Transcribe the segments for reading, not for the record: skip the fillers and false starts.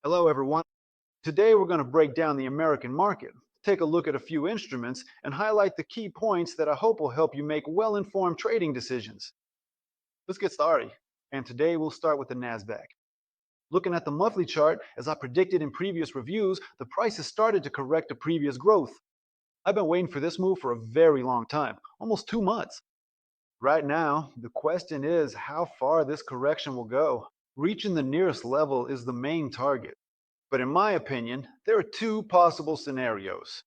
Hello, everyone. Today we're going to break down the American market, take a look at a few instruments, and highlight the key points that I hope will help you make well-informed trading decisions. Let's get started. And today we'll start with the Nasdaq. Looking at the monthly chart, as I predicted in previous reviews, the price has started to correct the previous growth. I've been waiting for this move for a very long time, almost 2 months. Right now, the question is how far this correction will go. Reaching the nearest level is the main target. But in my opinion, there are two possible scenarios.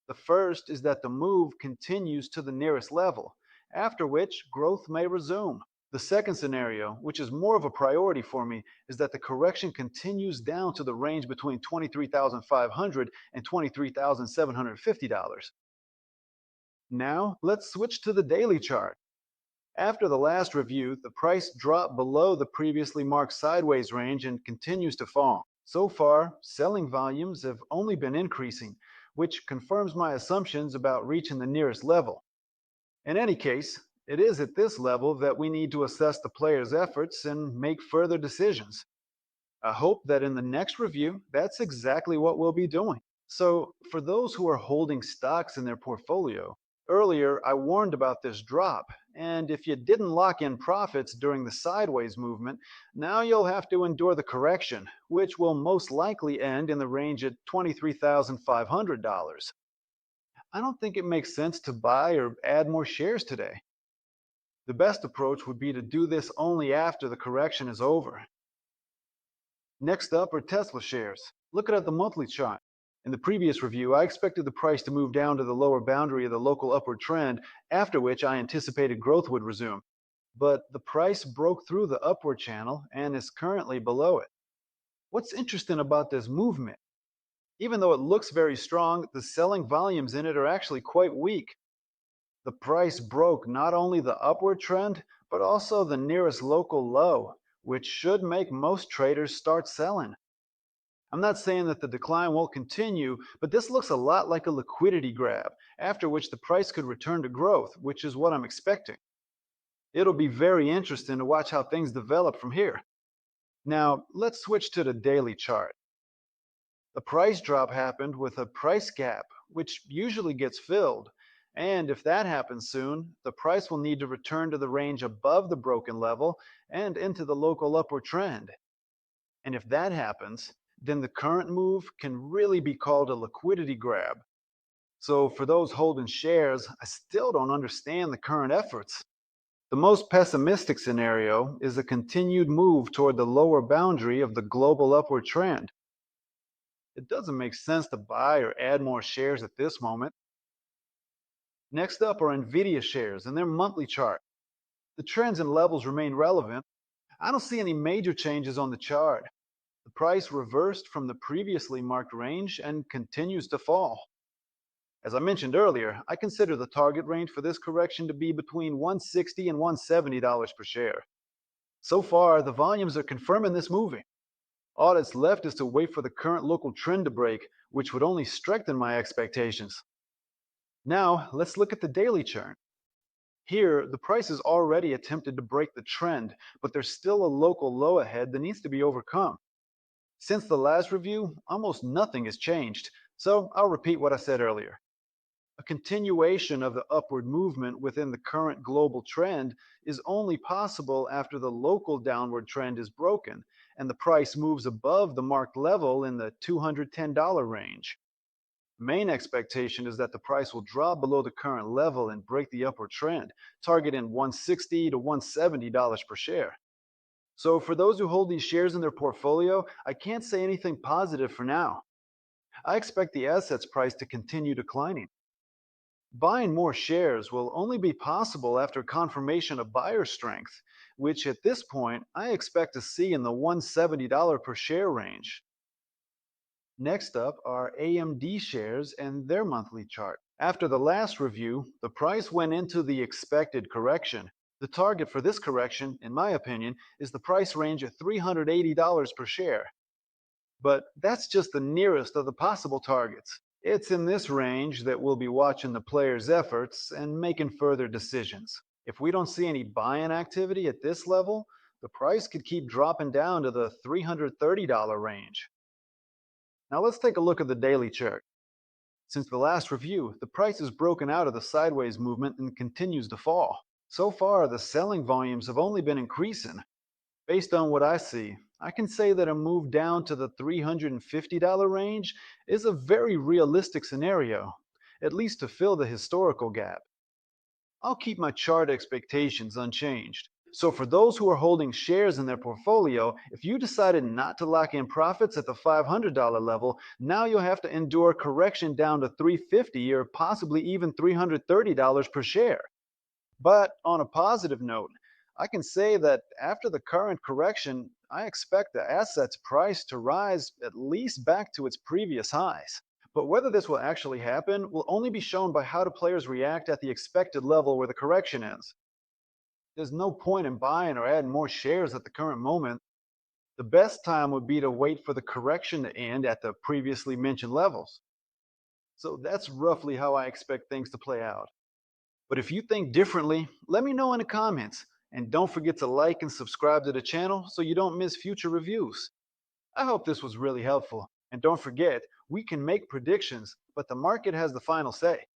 The first is that the move continues to the nearest level, after which growth may resume. The second scenario, which is more of a priority for me, is that the correction continues down to the range between $23,500 and $23,750. Now, let's switch to the daily chart. After the last review, the price dropped below the previously marked sideways range and continues to fall. So far, selling volumes have only been increasing, which confirms my assumptions about reaching the nearest level. In any case, it is at this level that we need to assess the player's efforts and make further decisions. I hope that in the next review, that's exactly what we'll be doing. So, for those who are holding stocks in their portfolio, earlier I warned about this drop, and if you didn't lock in profits during the sideways movement, now you'll have to endure the correction, which will most likely end in the range at $23,500. I don't think it makes sense to buy or add more shares today. The best approach would be to do this only after the correction is over. Next up are Tesla shares. Looking at the monthly chart. In the previous review, I expected the price to move down to the lower boundary of the local upward trend, after which I anticipated growth would resume. But the price broke through the upward channel and is currently below it. What's interesting about this movement? Even though it looks very strong, the selling volumes in it are actually quite weak. The price broke not only the upward trend, but also the nearest local low, which should make most traders start selling. I'm not saying that the decline won't continue, but this looks a lot like a liquidity grab, after which the price could return to growth, which is what I'm expecting. It'll be very interesting to watch how things develop from here. Now, let's switch to the daily chart. The price drop happened with a price gap, which usually gets filled. And if that happens soon, the price will need to return to the range above the broken level and into the local upward trend. And if that happens, then the current move can really be called a liquidity grab. So for those holding shares, I still don't understand the current efforts. The most pessimistic scenario is a continued move toward the lower boundary of the global upward trend. It doesn't make sense to buy or add more shares at this moment. Next up are Nvidia shares and their monthly chart. The trends and levels remain relevant. I don't see any major changes on the chart. The price reversed from the previously marked range and continues to fall. As I mentioned earlier, I consider the target range for this correction to be between $160 and $170 per share. So far, the volumes are confirming this moving. All that's left is to wait for the current local trend to break, which would only strengthen my expectations. Now, let's look at the daily chart. Here, the price has already attempted to break the trend, but there's still a local low ahead that needs to be overcome. Since the last review, almost nothing has changed, so I'll repeat what I said earlier. A continuation of the upward movement within the current global trend is only possible after the local downward trend is broken and the price moves above the marked level in the $210 range. The main expectation is that the price will drop below the current level and break the upward trend, targeting $160 to $170 per share. So for those who hold these shares in their portfolio, I can't say anything positive for now. I expect the asset's price to continue declining. Buying more shares will only be possible after confirmation of buyer strength, which at this point I expect to see in the $170 per share range. Next up are AMD shares and their monthly chart. After the last review, the price went into the expected correction. The target for this correction, in my opinion, is the price range of $380 per share. But that's just the nearest of the possible targets. It's in this range that we'll be watching the player's efforts and making further decisions. If we don't see any buying activity at this level, the price could keep dropping down to the $330 range. Now let's take a look at the daily chart. Since the last review, the price has broken out of the sideways movement and continues to fall. So far, the selling volumes have only been increasing. Based on what I see, I can say that a move down to the $350 range is a very realistic scenario, at least to fill the historical gap. I'll keep my chart expectations unchanged. So for those who are holding shares in their portfolio, if you decided not to lock in profits at the $500 level, now you'll have to endure a correction down to $350 or possibly even $330 per share. But on a positive note, I can say that after the current correction, I expect the asset's price to rise at least back to its previous highs. But whether this will actually happen will only be shown by how the players react at the expected level where the correction is. There's no point in buying or adding more shares at the current moment. The best time would be to wait for the correction to end at the previously mentioned levels. So that's roughly how I expect things to play out. But if you think differently, let me know in the comments. And don't forget to like and subscribe to the channel so you don't miss future reviews. I hope this was really helpful. And don't forget, we can make predictions, but the market has the final say.